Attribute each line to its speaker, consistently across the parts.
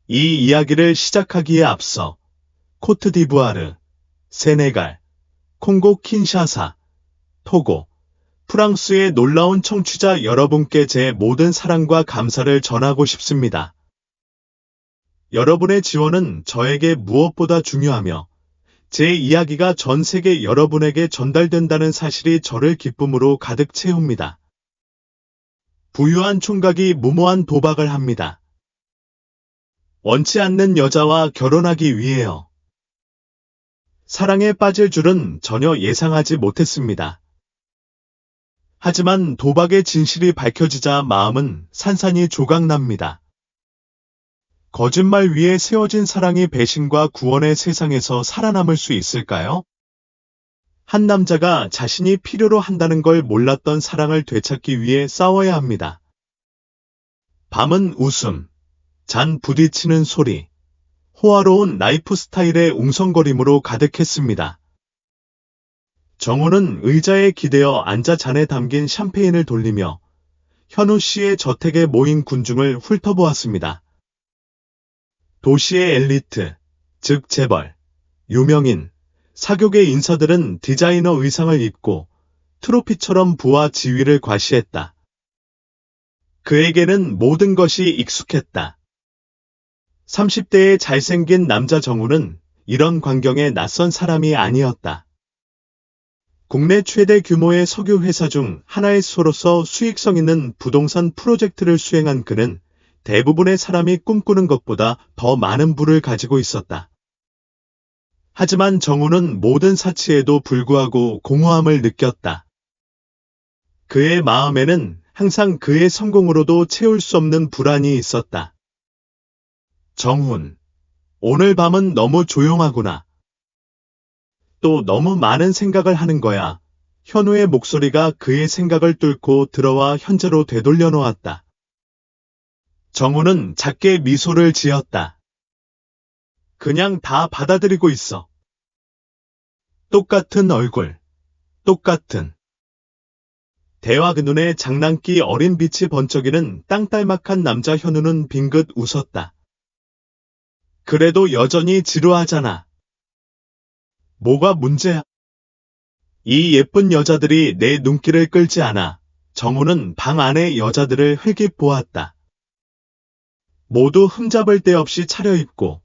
Speaker 1: 이 이야기를 시작하기에 앞서 코트디부아르, 세네갈, 콩고 킨샤사, 토고, 프랑스의 놀라운 청취자 여러분께 제 모든 사랑과 감사를 전하고 싶습니다. 여러분의 지원은 저에게 무엇보다 중요하며 제 이야기가 전 세계 여러분에게 전달된다는 사실이 저를 기쁨으로 가득 채웁니다. 부유한 총각이 무모한 도박을 합니다. 원치 않는 여자와 결혼하기 위해요. 사랑에 빠질 줄은 전혀 예상하지 못했습니다. 하지만 도박의 진실이 밝혀지자 마음은 산산이 조각납니다. 거짓말 위에 세워진 사랑이 배신과 구원의 세상에서 살아남을 수 있을까요? 한 남자가 자신이 필요로 한다는 걸 몰랐던 사랑을 되찾기 위해 싸워야 합니다. 밤은 웃음, 잔 부딪히는 소리, 호화로운 라이프 스타일의 웅성거림으로 가득했습니다. 정우는 의자에 기대어 앉아 잔에 담긴 샴페인을 돌리며 현우 씨의 저택에 모인 군중을 훑어보았습니다. 도시의 엘리트, 즉 재벌, 유명인, 사교계 인사들은 디자이너 의상을 입고 트로피처럼 부와 지위를 과시했다. 그에게는 모든 것이 익숙했다. 30대의 잘생긴 남자 정우는 이런 광경에 낯선 사람이 아니었다. 국내 최대 규모의 석유 회사 중 하나의 수로서 수익성 있는 부동산 프로젝트를 수행한 그는 대부분의 사람이 꿈꾸는 것보다 더 많은 부를 가지고 있었다. 하지만 정우는 모든 사치에도 불구하고 공허함을 느꼈다. 그의 마음에는 항상 그의 성공으로도 채울 수 없는 불안이 있었다. 정훈, 오늘 밤은 너무 조용하구나. 또 너무 많은 생각을 하는 거야. 현우의 목소리가 그의 생각을 뚫고 들어와 현재로 되돌려 놓았다. 정우는 작게 미소를 지었다. 그냥 다 받아들이고 있어. 똑같은 얼굴, 똑같은. 대화 그 눈에 장난기 어린 빛이 번쩍이는 땅딸막한 남자 현우는 빙긋 웃었다. 그래도 여전히 지루하잖아. 뭐가 문제야? 이 예쁜 여자들이 내 눈길을 끌지 않아. 정우는 방 안의 여자들을 흘낏 보았다. 모두 흠잡을 데 없이 차려입고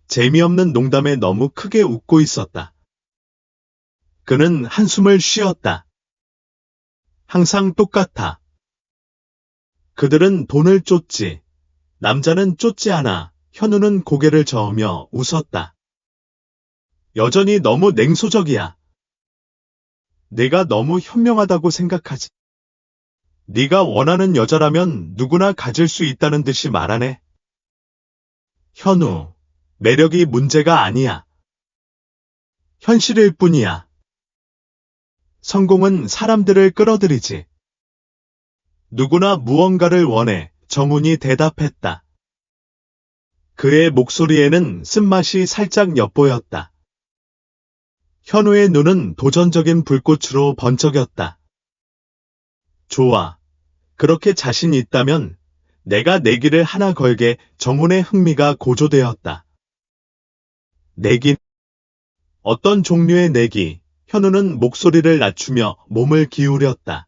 Speaker 1: 재미없는 농담에 너무 크게 웃고 있었다. 그는 한숨을 쉬었다. 항상 똑같아. 그들은 돈을 쫓지. 남자는 쫓지 않아. 현우는 고개를 저으며 웃었다. 여전히 너무 냉소적이야. 내가 너무 현명하다고 생각하지. 네가 원하는 여자라면 누구나 가질 수 있다는 듯이 말하네. 현우, 매력이 문제가 아니야. 현실일 뿐이야. 성공은 사람들을 끌어들이지. 누구나 무언가를 원해. 정훈이 대답했다. 그의 목소리에는 쓴맛이 살짝 엿보였다. 현우의 눈은 도전적인 불꽃으로 번쩍였다. 좋아. 그렇게 자신 있다면 내가 내기를 하나 걸게. 정훈의 흥미가 고조되었다. 내기? 어떤 종류의 내기? 현우는 목소리를 낮추며 몸을 기울였다.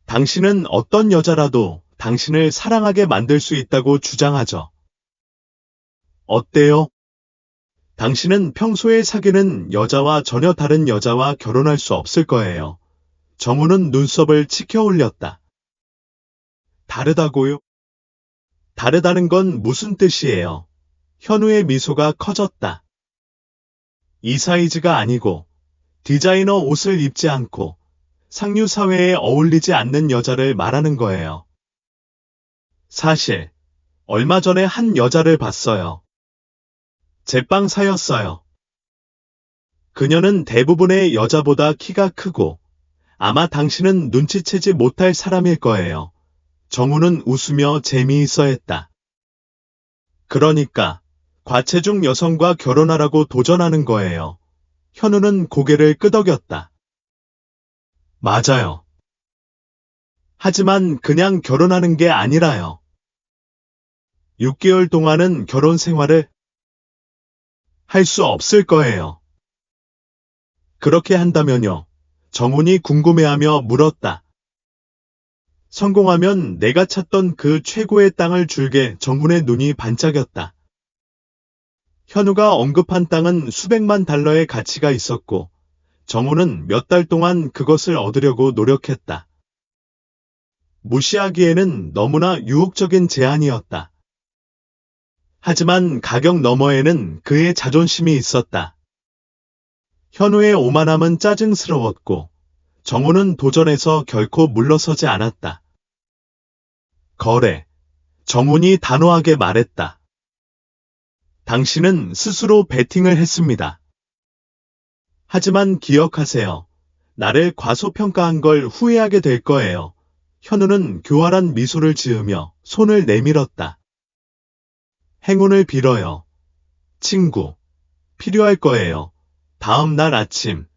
Speaker 1: 당신은 어떤 여자라도 당신을 사랑하게 만들 수 있다고 주장하죠. 어때요? 당신은 평소에 사귀는 여자와 전혀 다른 여자와 결혼할 수 없을 거예요. 정우는 눈썹을 치켜 올렸다. 다르다고요? 다르다는 건 무슨 뜻이에요? 현우의 미소가 커졌다. 이 사이즈가 아니고 디자이너 옷을 입지 않고 상류 사회에 어울리지 않는 여자를 말하는 거예요. 사실 얼마 전에 한 여자를 봤어요. 제빵사였어요. 그녀는 대부분의 여자보다 키가 크고 아마 당신은 눈치채지 못할 사람일 거예요. 정우는 웃으며 재미있어 했다. 그러니까 과체중 여성과 결혼하라고 도전하는 거예요. 현우는 고개를 끄덕였다. 맞아요. 하지만 그냥 결혼하는 게 아니라요. 6개월 동안은 결혼 생활을 할 수 없을 거예요. 그렇게 한다면요? 정훈이 궁금해하며 물었다. 성공하면 내가 찾던 그 최고의 땅을 줄게. 정훈의 눈이 반짝였다. 현우가 언급한 땅은 수백만 달러의 가치가 있었고 정훈은 몇 달 동안 그것을 얻으려고 노력했다. 무시하기에는 너무나 유혹적인 제안이었다. 하지만 가격 너머에는 그의 자존심이 있었다. 현우의 오만함은 짜증스러웠고 정훈은 도전에서 결코 물러서지 않았다. 거래. 정훈이 단호하게 말했다. 당신은 스스로 베팅을 했습니다. 하지만 기억하세요. 나를 과소평가한 걸 후회하게 될 거예요. 현우는 교활한 미소를 지으며 손을 내밀었다. 행운을 빌어요. 친구. 필요할 거예요. 다음 날 아침.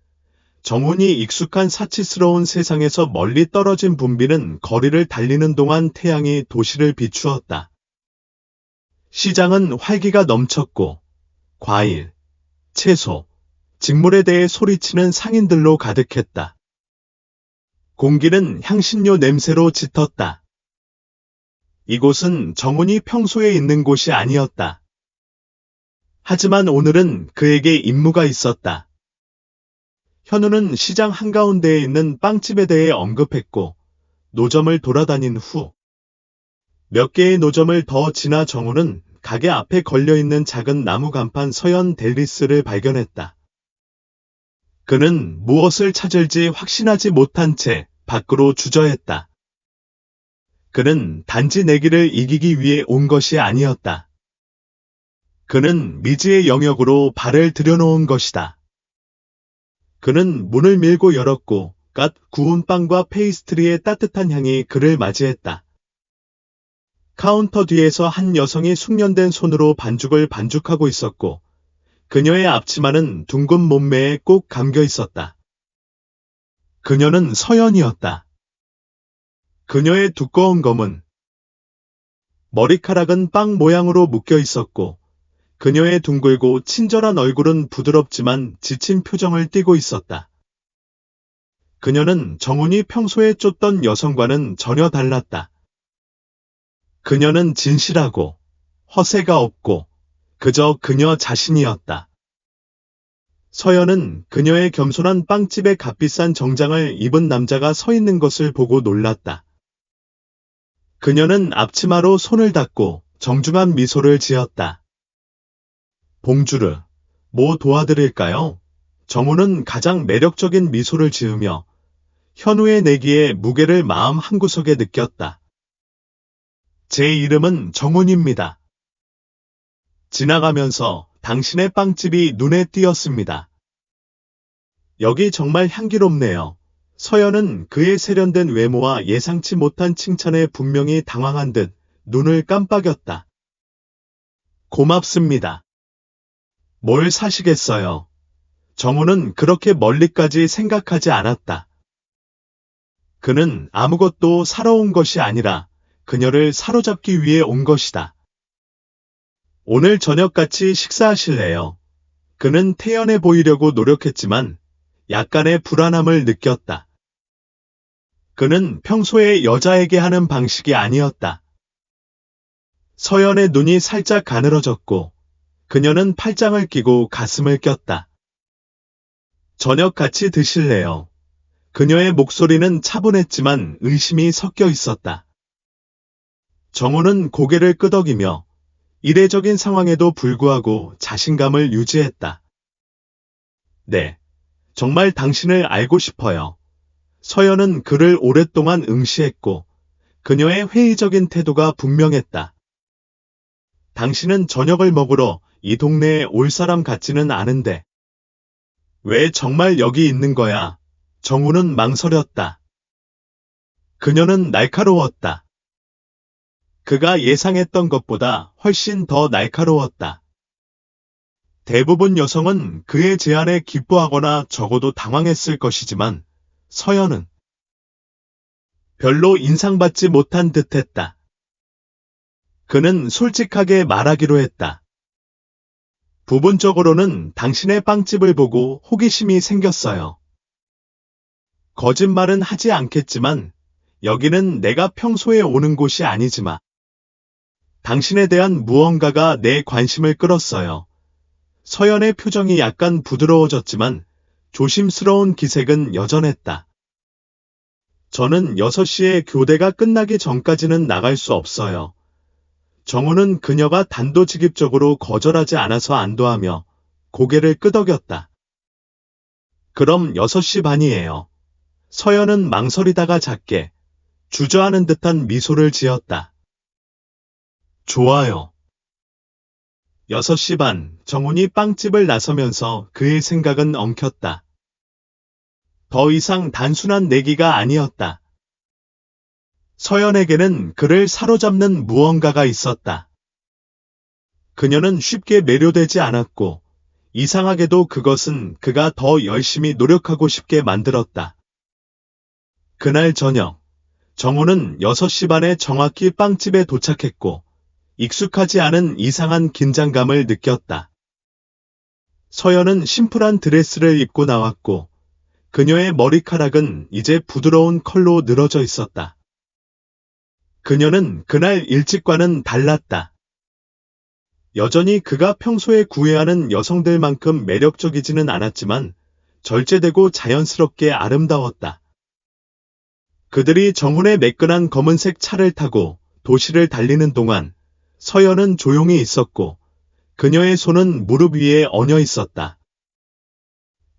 Speaker 1: 정훈이 익숙한 사치스러운 세상에서 멀리 떨어진 분비는 거리를 달리는 동안 태양이 도시를 비추었다. 시장은 활기가 넘쳤고 과일, 채소, 직물에 대해 소리치는 상인들로 가득했다. 공기는 향신료 냄새로 짙었다. 이곳은 정훈이 평소에 있는 곳이 아니었다. 하지만 오늘은 그에게 임무가 있었다. 현우는 시장 한가운데에 있는 빵집에 대해 언급했고 노점을 돌아다닌 후 몇 개의 노점을 더 지나 정훈은 가게 앞에 걸려있는 작은 나무 간판 서현 델리스를 발견했다. 그는 무엇을 찾을지 확신하지 못한 채 밖으로 주저했다. 그는 단지 내기를 이기기 위해 온 것이 아니었다. 그는 미지의 영역으로 발을 들여놓은 것이다. 그는 문을 밀고 열었고 갓 구운 빵과 페이스트리의 따뜻한 향이 그를 맞이했다. 카운터 뒤에서 한 여성이 숙련된 손으로 반죽을 반죽하고 있었고 그녀의 앞치마는 둥근 몸매에 꼭 감겨 있었다. 그녀는 서연이었다. 그녀의 두꺼운 검은 머리카락은 빵 모양으로 묶여 있었고 그녀의 둥글고 친절한 얼굴은 부드럽지만 지친 표정을 띠고 있었다. 그녀는 정훈이 평소에 쫓던 여성과는 전혀 달랐다. 그녀는 진실하고 허세가 없고 그저 그녀 자신이었다. 서연은 그녀의 겸손한 빵집에 값비싼 정장을 입은 남자가 서 있는 것을 보고 놀랐다. 그녀는 앞치마로 손을 닦고 정중한 미소를 지었다. 봉주르, 뭐 도와드릴까요? 정훈은 가장 매력적인 미소를 지으며 현우의 내기에 무게를 마음 한구석에 느꼈다. 제 이름은 정훈입니다. 지나가면서 당신의 빵집이 눈에 띄었습니다. 여기 정말 향기롭네요. 서연은 그의 세련된 외모와 예상치 못한 칭찬에 분명히 당황한 듯 눈을 깜빡였다. 고맙습니다. 뭘 사시겠어요? 정훈은 그렇게 멀리까지 생각하지 않았다. 그는 아무것도 사러 온 것이 아니라 그녀를 사로잡기 위해 온 것이다. 오늘 저녁 같이 식사하실래요? 그는 태연해 보이려고 노력했지만 약간의 불안함을 느꼈다. 그는 평소에 여자에게 하는 방식이 아니었다. 서연의 눈이 살짝 가늘어졌고 그녀는 팔짱을 끼고 가슴을 꼈다. 저녁 같이 드실래요? 그녀의 목소리는 차분했지만 의심이 섞여 있었다. 정훈은 고개를 끄덕이며 이례적인 상황에도 불구하고 자신감을 유지했다. 네, 정말 당신을 알고 싶어요. 서연은 그를 오랫동안 응시했고 그녀의 회의적인 태도가 분명했다. 당신은 저녁을 먹으러 이 동네에 올 사람 같지는 않은데 왜 정말 여기 있는 거야? 정훈은 망설였다. 그녀는 날카로웠다. 그가 예상했던 것보다 훨씬 더 날카로웠다. 대부분 여성은 그의 제안에 기뻐하거나 적어도 당황했을 것이지만 서연은 별로 인상받지 못한 듯했다. 그는 솔직하게 말하기로 했다. 부분적으로는 당신의 빵집을 보고 호기심이 생겼어요. 거짓말은 하지 않겠지만 여기는 내가 평소에 오는 곳이 아니지만 당신에 대한 무언가가 내 관심을 끌었어요. 서연의 표정이 약간 부드러워졌지만 조심스러운 기색은 여전했다. 저는 6시에 교대가 끝나기 전까지는 나갈 수 없어요. 정우는 그녀가 단도직입적으로 거절하지 않아서 안도하며 고개를 끄덕였다. 그럼 6시 반이에요. 서연은 망설이다가 작게 주저하는 듯한 미소를 지었다. 좋아요. 6시 반, 정훈이 빵집을 나서면서 그의 생각은 엉켰다. 더 이상 단순한 내기가 아니었다. 서연에게는 그를 사로잡는 무언가가 있었다. 그녀는 쉽게 매료되지 않았고, 이상하게도 그것은 그가 더 열심히 노력하고 싶게 만들었다. 그날 저녁, 정우는 6시 반에 정확히 빵집에 도착했고, 익숙하지 않은 이상한 긴장감을 느꼈다. 서연은 심플한 드레스를 입고 나왔고, 그녀의 머리카락은 이제 부드러운 컬로 늘어져 있었다. 그녀는 그날 일찍과는 달랐다. 여전히 그가 평소에 구애하는 여성들만큼 매력적이지는 않았지만 절제되고 자연스럽게 아름다웠다. 그들이 정훈의 매끈한 검은색 차를 타고 도시를 달리는 동안 서연은 조용히 있었고 그녀의 손은 무릎 위에 얹어 있었다.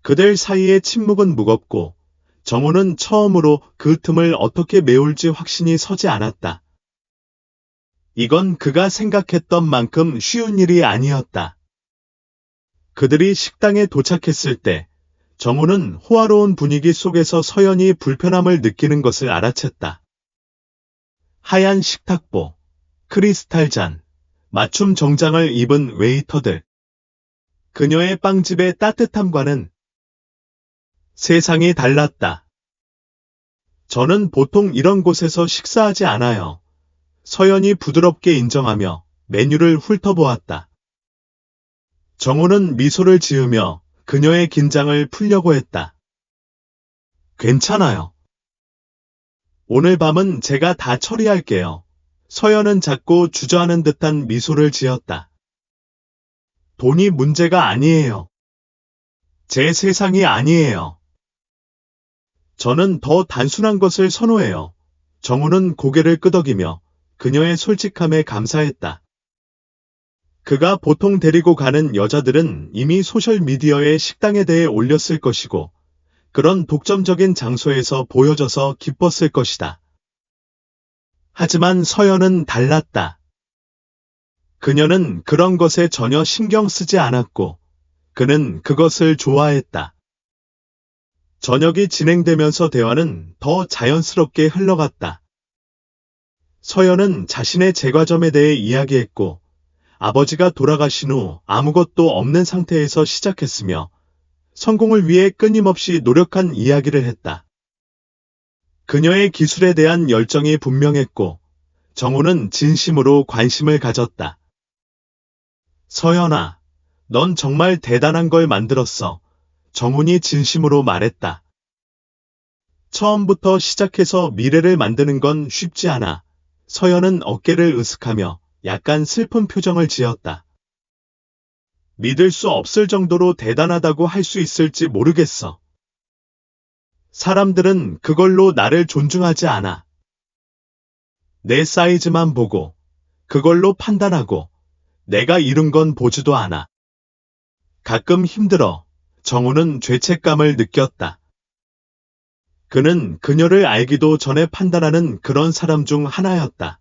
Speaker 1: 그들 사이의 침묵은 무겁고 정훈은 처음으로 그 틈을 어떻게 메울지 확신이 서지 않았다. 이건 그가 생각했던 만큼 쉬운 일이 아니었다. 그들이 식당에 도착했을 때 정훈은 호화로운 분위기 속에서 서연이 불편함을 느끼는 것을 알아챘다. 하얀 식탁보, 크리스탈 잔, 맞춤 정장을 입은 웨이터들. 그녀의 빵집의 따뜻함과는 세상이 달랐다. 저는 보통 이런 곳에서 식사하지 않아요. 서연이 부드럽게 인정하며 메뉴를 훑어보았다. 정우는 미소를 지으며 그녀의 긴장을 풀려고 했다. 괜찮아요. 오늘 밤은 제가 다 처리할게요. 서연은 자꾸 주저하는 듯한 미소를 지었다. 돈이 문제가 아니에요. 제 세상이 아니에요. 저는 더 단순한 것을 선호해요. 정우는 고개를 끄덕이며 그녀의 솔직함에 감사했다. 그가 보통 데리고 가는 여자들은 이미 소셜미디어에 식당에 대해 올렸을 것이고 그런 독점적인 장소에서 보여져서 기뻤을 것이다. 하지만 서연은 달랐다. 그녀는 그런 것에 전혀 신경 쓰지 않았고 그는 그것을 좋아했다. 저녁이 진행되면서 대화는 더 자연스럽게 흘러갔다. 서연은 자신의 제과점에 대해 이야기했고 아버지가 돌아가신 후 아무것도 없는 상태에서 시작했으며 성공을 위해 끊임없이 노력한 이야기를 했다. 그녀의 기술에 대한 열정이 분명했고 정우는 진심으로 관심을 가졌다. 서연아, 넌 정말 대단한 걸 만들었어. 정훈이 진심으로 말했다. 처음부터 시작해서 미래를 만드는 건 쉽지 않아. 서연은 어깨를 으쓱하며 약간 슬픈 표정을 지었다. 믿을 수 없을 정도로 대단하다고 할 수 있을지 모르겠어. 사람들은 그걸로 나를 존중하지 않아. 내 사이즈만 보고, 그걸로 판단하고, 내가 이룬 건 보지도 않아. 가끔 힘들어. 정우는 죄책감을 느꼈다. 그는 그녀를 알기도 전에 판단하는 그런 사람 중 하나였다.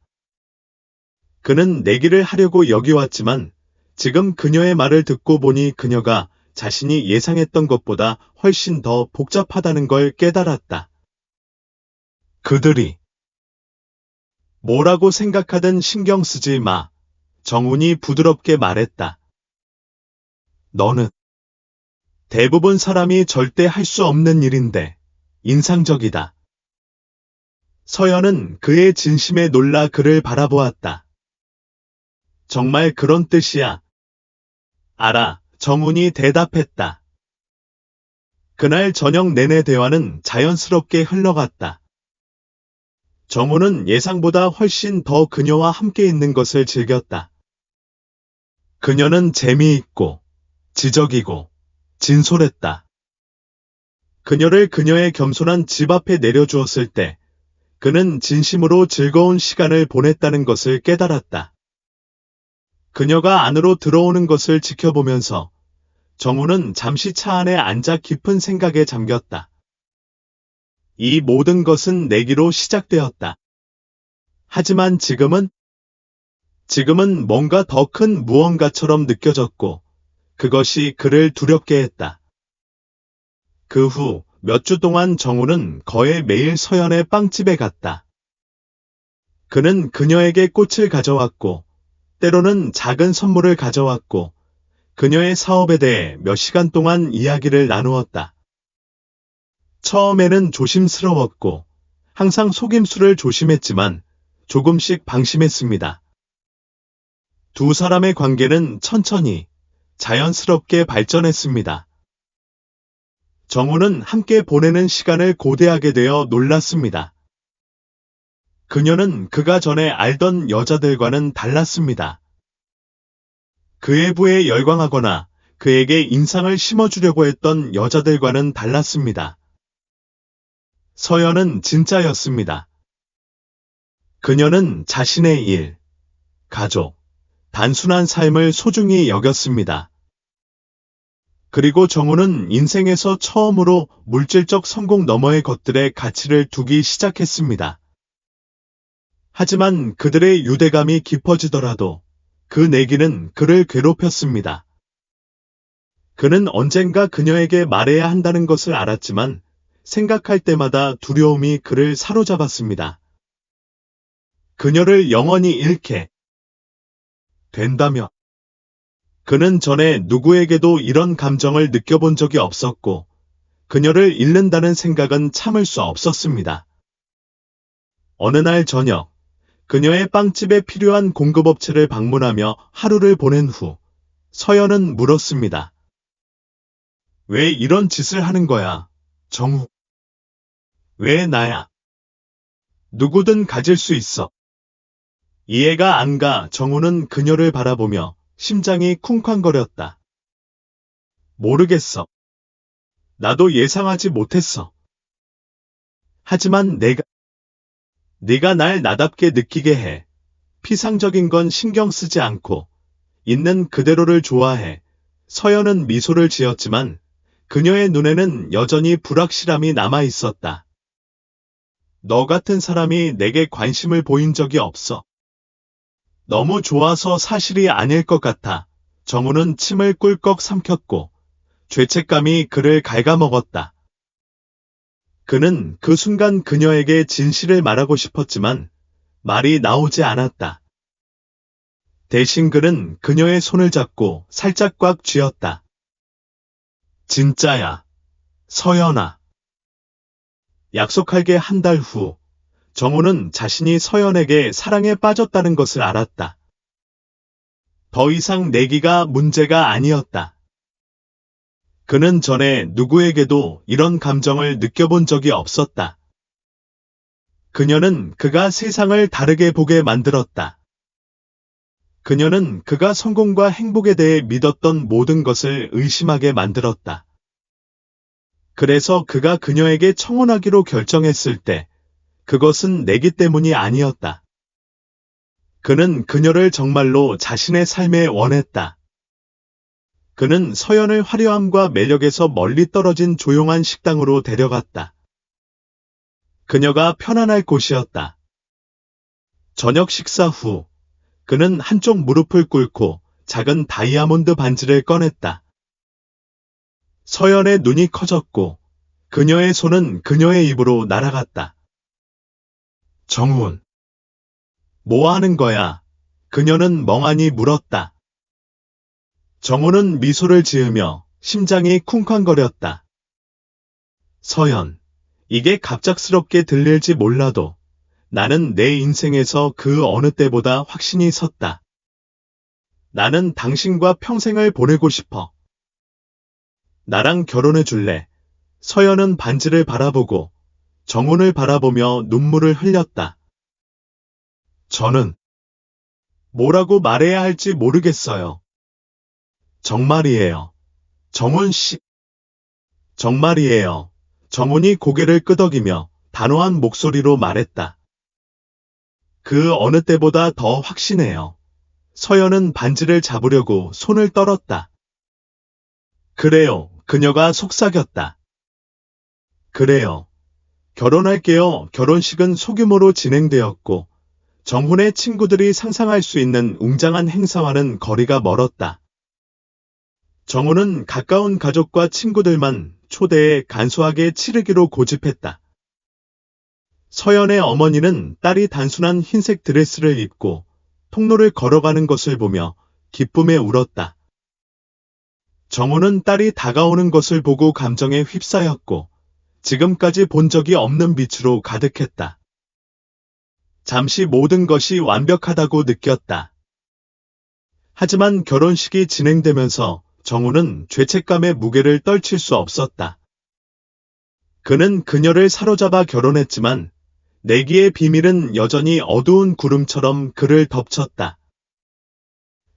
Speaker 1: 그는 내기를 하려고 여기 왔지만 지금 그녀의 말을 듣고 보니 그녀가 자신이 예상했던 것보다 훨씬 더 복잡하다는 걸 깨달았다. 그들이 뭐라고 생각하든 신경 쓰지 마. 정훈이 부드럽게 말했다. 너는 대부분 사람이 절대 할 수 없는 일인데 인상적이다. 서연은 그의 진심에 놀라 그를 바라보았다. 정말 그런 뜻이야. 알아, 정훈이 대답했다. 그날 저녁 내내 대화는 자연스럽게 흘러갔다. 정훈은 예상보다 훨씬 더 그녀와 함께 있는 것을 즐겼다. 그녀는 재미있고, 지적이고, 진솔했다. 그녀를 그녀의 겸손한 집 앞에 내려주었을 때, 그는 진심으로 즐거운 시간을 보냈다는 것을 깨달았다. 그녀가 안으로 들어오는 것을 지켜보면서 정우는 잠시 차 안에 앉아 깊은 생각에 잠겼다. 이 모든 것은 내기로 시작되었다. 하지만 지금은 뭔가 더 큰 무언가처럼 느껴졌고, 그것이 그를 두렵게 했다. 그 후 몇 주 동안 정우는 거의 매일 서연의 빵집에 갔다. 그는 그녀에게 꽃을 가져왔고, 때로는 작은 선물을 가져왔고, 그녀의 사업에 대해 몇 시간 동안 이야기를 나누었다. 처음에는 조심스러웠고, 항상 속임수를 조심했지만, 조금씩 방심했습니다. 두 사람의 관계는 천천히, 자연스럽게 발전했습니다. 정우는 함께 보내는 시간을 고대하게 되어 놀랐습니다. 그녀는 그가 전에 알던 여자들과는 달랐습니다. 그의 부에 열광하거나 그에게 인상을 심어주려고 했던 여자들과는 달랐습니다. 서연은 진짜였습니다. 그녀는 자신의 일, 가족, 단순한 삶을 소중히 여겼습니다. 그리고 정우는 인생에서 처음으로 물질적 성공 너머의 것들의 가치를 두기 시작했습니다. 하지만 그들의 유대감이 깊어지더라도 그 내기는 그를 괴롭혔습니다. 그는 언젠가 그녀에게 말해야 한다는 것을 알았지만 생각할 때마다 두려움이 그를 사로잡았습니다. 그녀를 영원히 잃게 된다며. 그는 전에 누구에게도 이런 감정을 느껴본 적이 없었고, 그녀를 잃는다는 생각은 참을 수 없었습니다. 어느 날 저녁, 그녀의 빵집에 필요한 공급업체를 방문하며 하루를 보낸 후, 서연은 물었습니다. 왜 이런 짓을 하는 거야, 정우? 왜 나야? 누구든 가질 수 있어. 이해가 안 가. 정우는 그녀를 바라보며 심장이 쿵쾅거렸다. 모르겠어. 나도 예상하지 못했어. 하지만 네가 날 나답게 느끼게 해. 피상적인 건 신경 쓰지 않고 있는 그대로를 좋아해. 서연은 미소를 지었지만 그녀의 눈에는 여전히 불확실함이 남아 있었다. 너 같은 사람이 내게 관심을 보인 적이 없어. 너무 좋아서 사실이 아닐 것 같아. 정우는 침을 꿀꺽 삼켰고 죄책감이 그를 갉아먹었다. 그는 그 순간 그녀에게 진실을 말하고 싶었지만 말이 나오지 않았다. 대신 그는 그녀의 손을 잡고 살짝 꽉 쥐었다. 진짜야, 서연아. 약속할게. 한 달 후, 정우는 자신이 서연에게 사랑에 빠졌다는 것을 알았다. 더 이상 내기가 문제가 아니었다. 그는 전에 누구에게도 이런 감정을 느껴본 적이 없었다. 그녀는 그가 세상을 다르게 보게 만들었다. 그녀는 그가 성공과 행복에 대해 믿었던 모든 것을 의심하게 만들었다. 그래서 그가 그녀에게 청혼하기로 결정했을 때 그것은 내기 때문이 아니었다. 그는 그녀를 정말로 자신의 삶에 원했다. 그는 서연을 화려함과 매력에서 멀리 떨어진 조용한 식당으로 데려갔다. 그녀가 편안할 곳이었다. 저녁 식사 후 그는 한쪽 무릎을 꿇고 작은 다이아몬드 반지를 꺼냈다. 서연의 눈이 커졌고 그녀의 손은 그녀의 입으로 날아갔다. 정훈, 뭐 하는 거야? 그녀는 멍하니 물었다. 정훈은 미소를 지으며 심장이 쿵쾅거렸다. 서연, 이게 갑작스럽게 들릴지 몰라도 나는 내 인생에서 그 어느 때보다 확신이 섰다. 나는 당신과 평생을 보내고 싶어. 나랑 결혼해 줄래? 서연은 반지를 바라보고 정훈을 바라보며 눈물을 흘렸다. 저는 뭐라고 말해야 할지 모르겠어요. 정말이에요. 정훈 씨. 정말이에요. 정훈이 고개를 끄덕이며 단호한 목소리로 말했다. 그 어느 때보다 더 확신해요. 서연은 반지를 잡으려고 손을 떨었다. 그래요. 그녀가 속삭였다. 그래요. 결혼할게요. 결혼식은 소규모로 진행되었고 정훈의 친구들이 상상할 수 있는 웅장한 행사와는 거리가 멀었다. 정훈은 가까운 가족과 친구들만 초대해 간소하게 치르기로 고집했다. 서연의 어머니는 딸이 단순한 흰색 드레스를 입고 통로를 걸어가는 것을 보며 기쁨에 울었다. 정훈은 딸이 다가오는 것을 보고 감정에 휩싸였고 지금까지 본 적이 없는 빛으로 가득했다. 잠시 모든 것이 완벽하다고 느꼈다. 하지만 결혼식이 진행되면서 정훈은 죄책감의 무게를 떨칠 수 없었다. 그는 그녀를 사로잡아 결혼했지만 내기의 비밀은 여전히 어두운 구름처럼 그를 덮쳤다.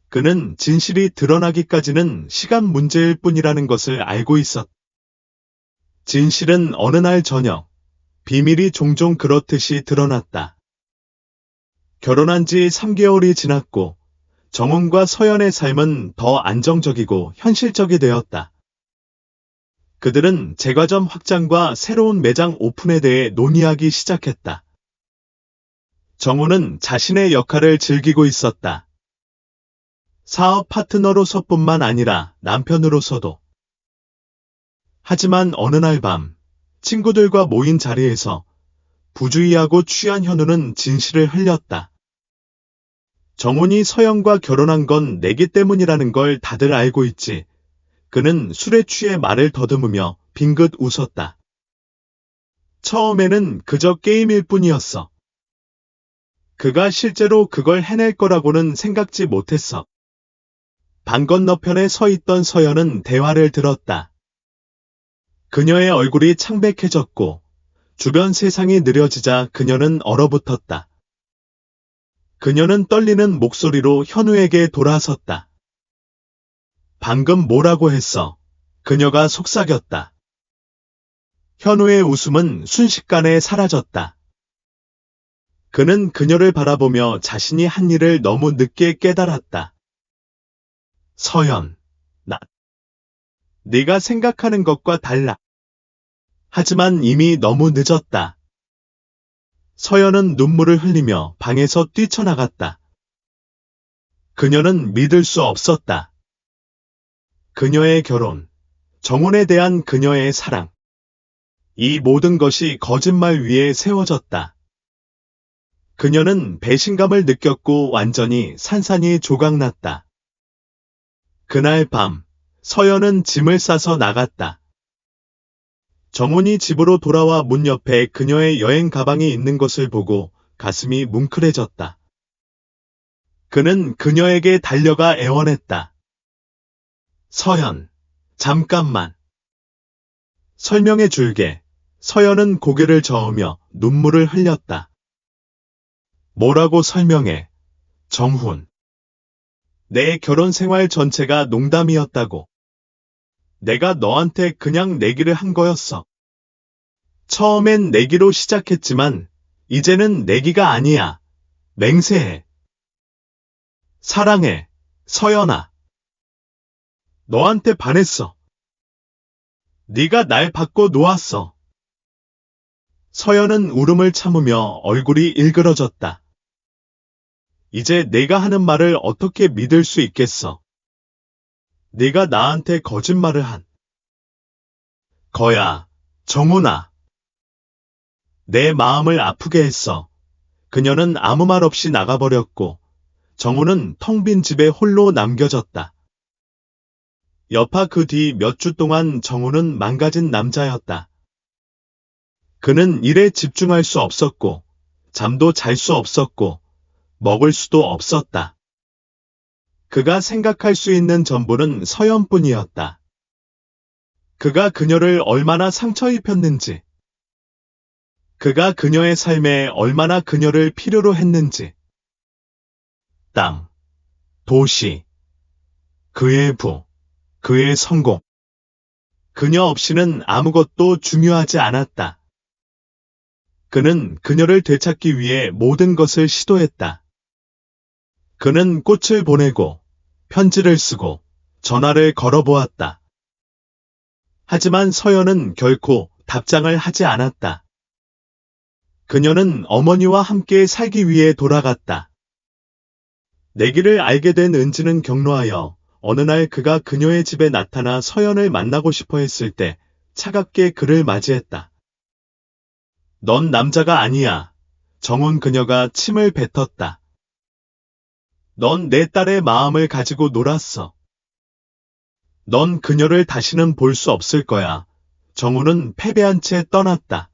Speaker 1: 그는 진실이 드러나기까지는 시간 문제일 뿐이라는 것을 알고 있었다. 진실은 어느 날 저녁, 비밀이 종종 그렇듯이 드러났다. 결혼한 지 3개월이 지났고 정훈과 서연의 삶은 더 안정적이고 현실적이 되었다. 그들은 제과점 확장과 새로운 매장 오픈에 대해 논의하기 시작했다. 정훈은 자신의 역할을 즐기고 있었다. 사업 파트너로서뿐만 아니라 남편으로서도. 하지만 어느 날 밤, 친구들과 모인 자리에서 부주의하고 취한 현우는 진실을 흘렸다. 정훈이 서연과 결혼한 건 내기 때문이라는 걸 다들 알고 있지. 그는 술에 취해 말을 더듬으며 빙긋 웃었다. 처음에는 그저 게임일 뿐이었어. 그가 실제로 그걸 해낼 거라고는 생각지 못했어. 방 건너편에 서 있던 서연은 대화를 들었다. 그녀의 얼굴이 창백해졌고 주변 세상이 느려지자 그녀는 얼어붙었다. 그녀는 떨리는 목소리로 현우에게 돌아섰다. 방금 뭐라고 했어? 그녀가 속삭였다. 현우의 웃음은 순식간에 사라졌다. 그는 그녀를 바라보며 자신이 한 일을 너무 늦게 깨달았다. 서연, 네가 생각하는 것과 달라. 하지만 이미 너무 늦었다. 서연은 눈물을 흘리며 방에서 뛰쳐나갔다. 그녀는 믿을 수 없었다. 그녀의 결혼, 정훈에 대한 그녀의 사랑. 이 모든 것이 거짓말 위에 세워졌다. 그녀는 배신감을 느꼈고 완전히 산산이 조각났다. 그날 밤, 서연은 짐을 싸서 나갔다. 정훈이 집으로 돌아와 문 옆에 그녀의 여행 가방이 있는 것을 보고 가슴이 뭉클해졌다. 그는 그녀에게 달려가 애원했다. 서연, 잠깐만. 설명해 줄게. 서연은 고개를 저으며 눈물을 흘렸다. 뭐라고 설명해? 정훈. 내 결혼 생활 전체가 농담이었다고. 내가 너한테 그냥 내기를 한 거였어. 처음엔 내기로 시작했지만 이제는 내기가 아니야. 맹세해. 사랑해, 서연아. 너한테 반했어. 네가 날 받고 놓았어. 서연은 울음을 참으며 얼굴이 일그러졌다. 이제 내가 하는 말을 어떻게 믿을 수 있겠어? 네가 나한테 거짓말을 한 거야, 정훈아. 내 마음을 아프게 했어. 그녀는 아무 말 없이 나가버렸고 정훈은 텅 빈 집에 홀로 남겨졌다. 여파 그 뒤 몇 주 동안 정훈은 망가진 남자였다. 그는 일에 집중할 수 없었고 잠도 잘 수 없었고 먹을 수도 없었다. 그가 생각할 수 있는 전부는 서연뿐이었다. 그가 그녀를 얼마나 상처 입혔는지, 그가 그녀의 삶에 얼마나 그녀를 필요로 했는지. 땅, 도시, 그의 부, 그의 성공. 그녀 없이는 아무것도 중요하지 않았다. 그는 그녀를 되찾기 위해 모든 것을 시도했다. 그는 꽃을 보내고, 편지를 쓰고, 전화를 걸어보았다. 하지만 서연은 결코 답장을 하지 않았다. 그녀는 어머니와 함께 살기 위해 돌아갔다. 내기를 알게 된 은지는 경로하여 어느 날 그가 그녀의 집에 나타나 서연을 만나고 싶어 했을 때 차갑게 그를 맞이했다. 넌 남자가 아니야. 정훈 그녀가 침을 뱉었다. 넌 내 딸의 마음을 가지고 놀았어. 넌 그녀를 다시는 볼 수 없을 거야. 정훈은 패배한 채 떠났다.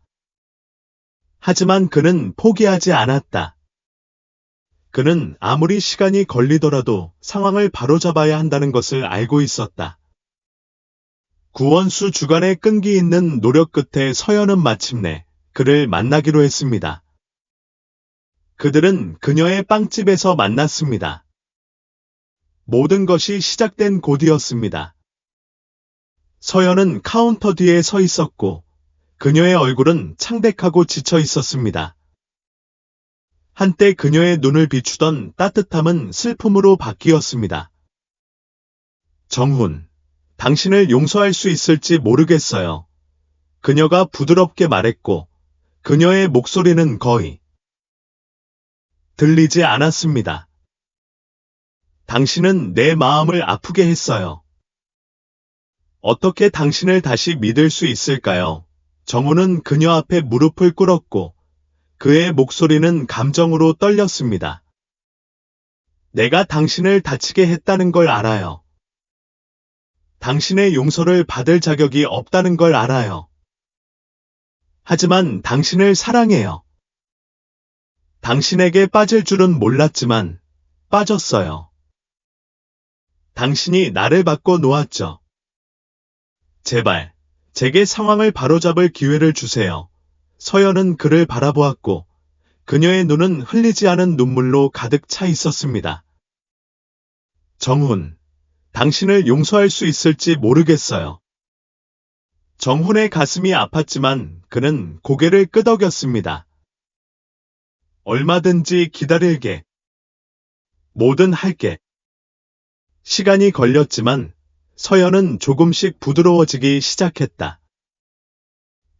Speaker 1: 하지만 그는 포기하지 않았다. 그는 아무리 시간이 걸리더라도 상황을 바로잡아야 한다는 것을 알고 있었다. 구원수 주간의 끈기 있는 노력 끝에 서연은 마침내 그를 만나기로 했습니다. 그들은 그녀의 빵집에서 만났습니다. 모든 것이 시작된 곳이었습니다. 서연은 카운터 뒤에 서 있었고 그녀의 얼굴은 창백하고 지쳐 있었습니다. 한때 그녀의 눈을 비추던 따뜻함은 슬픔으로 바뀌었습니다. 정훈, 당신을 용서할 수 있을지 모르겠어요. 그녀가 부드럽게 말했고 그녀의 목소리는 거의 들리지 않았습니다. 당신은 내 마음을 아프게 했어요. 어떻게 당신을 다시 믿을 수 있을까요? 정훈은 그녀 앞에 무릎을 꿇었고 그의 목소리는 감정으로 떨렸습니다. 내가 당신을 다치게 했다는 걸 알아요. 당신의 용서를 받을 자격이 없다는 걸 알아요. 하지만 당신을 사랑해요. 당신에게 빠질 줄은 몰랐지만 빠졌어요. 당신이 나를 바꿔 놓았죠. 제발, 제게 상황을 바로잡을 기회를 주세요. 서연은 그를 바라보았고 그녀의 눈은 흘리지 않은 눈물로 가득 차 있었습니다. 정훈, 당신을 용서할 수 있을지 모르겠어요. 정훈의 가슴이 아팠지만 그는 고개를 끄덕였습니다. 얼마든지 기다릴게. 뭐든 할게. 시간이 걸렸지만 서연은 조금씩 부드러워지기 시작했다.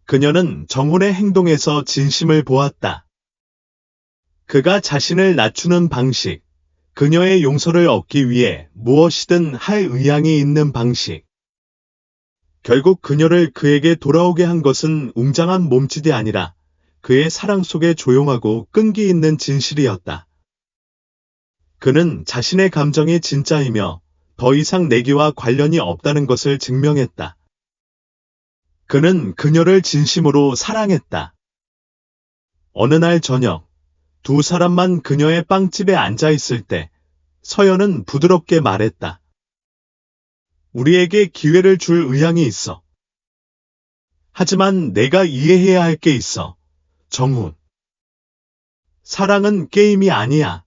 Speaker 1: 그녀는 정훈의 행동에서 진심을 보았다. 그가 자신을 낮추는 방식, 그녀의 용서를 얻기 위해 무엇이든 할 의향이 있는 방식. 결국 그녀를 그에게 돌아오게 한 것은 웅장한 몸짓이 아니라 그의 사랑 속에 조용하고 끈기 있는 진실이었다. 그는 자신의 감정이 진짜이며 더 이상 내기와 관련이 없다는 것을 증명했다. 그는 그녀를 진심으로 사랑했다. 어느 날 저녁, 두 사람만 그녀의 빵집에 앉아 있을 때 서연은 부드럽게 말했다. 우리에게 기회를 줄 의향이 있어. 하지만 내가 이해해야 할 게 있어. 정훈. 사랑은 게임이 아니야.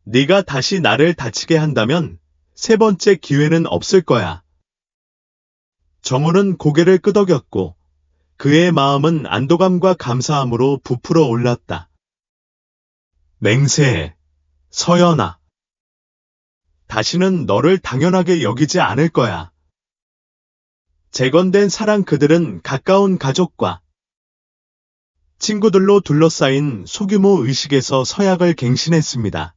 Speaker 1: 네가 다시 나를 다치게 한다면 세 번째 기회는 없을 거야. 정훈은 고개를 끄덕였고 그의 마음은 안도감과 감사함으로 부풀어 올랐다. 맹세해, 서연아. 다시는 너를 당연하게 여기지 않을 거야. 재건된 사랑. 그들은 가까운 가족과 친구들로 둘러싸인 소규모 의식에서 서약을 갱신했습니다.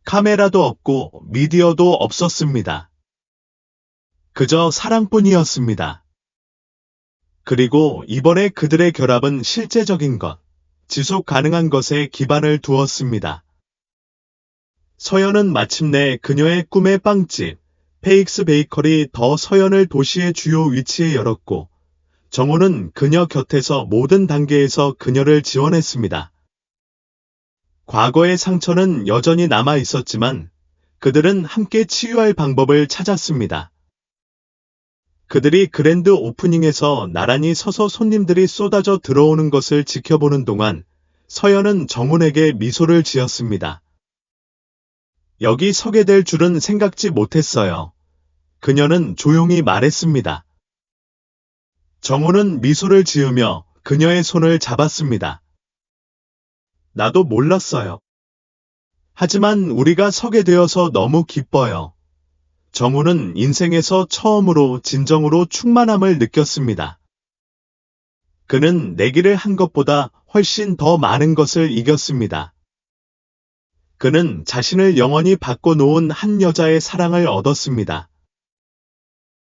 Speaker 1: 카메라도 없고 미디어도 없었습니다. 그저 사랑뿐이었습니다. 그리고 이번에 그들의 결합은 실제적인 것, 지속 가능한 것에 기반을 두었습니다. 서연은 마침내 그녀의 꿈의 빵집, 페익스 베이커리 더 서연을 도시의 주요 위치에 열었고, 정훈은 그녀 곁에서 모든 단계에서 그녀를 지원했습니다. 과거의 상처는 여전히 남아 있었지만 그들은 함께 치유할 방법을 찾았습니다. 그들이 그랜드 오프닝에서 나란히 서서 손님들이 쏟아져 들어오는 것을 지켜보는 동안 서연은 정훈에게 미소를 지었습니다. 여기 서게 될 줄은 생각지 못했어요. 그녀는 조용히 말했습니다. 정훈은 미소를 지으며 그녀의 손을 잡았습니다. 나도 몰랐어요. 하지만 우리가 서게 되어서 너무 기뻐요. 정훈은 인생에서 처음으로 진정으로 충만함을 느꼈습니다. 그는 내기를 한 것보다 훨씬 더 많은 것을 이겼습니다. 그는 자신을 영원히 바꿔놓은 한 여자의 사랑을 얻었습니다.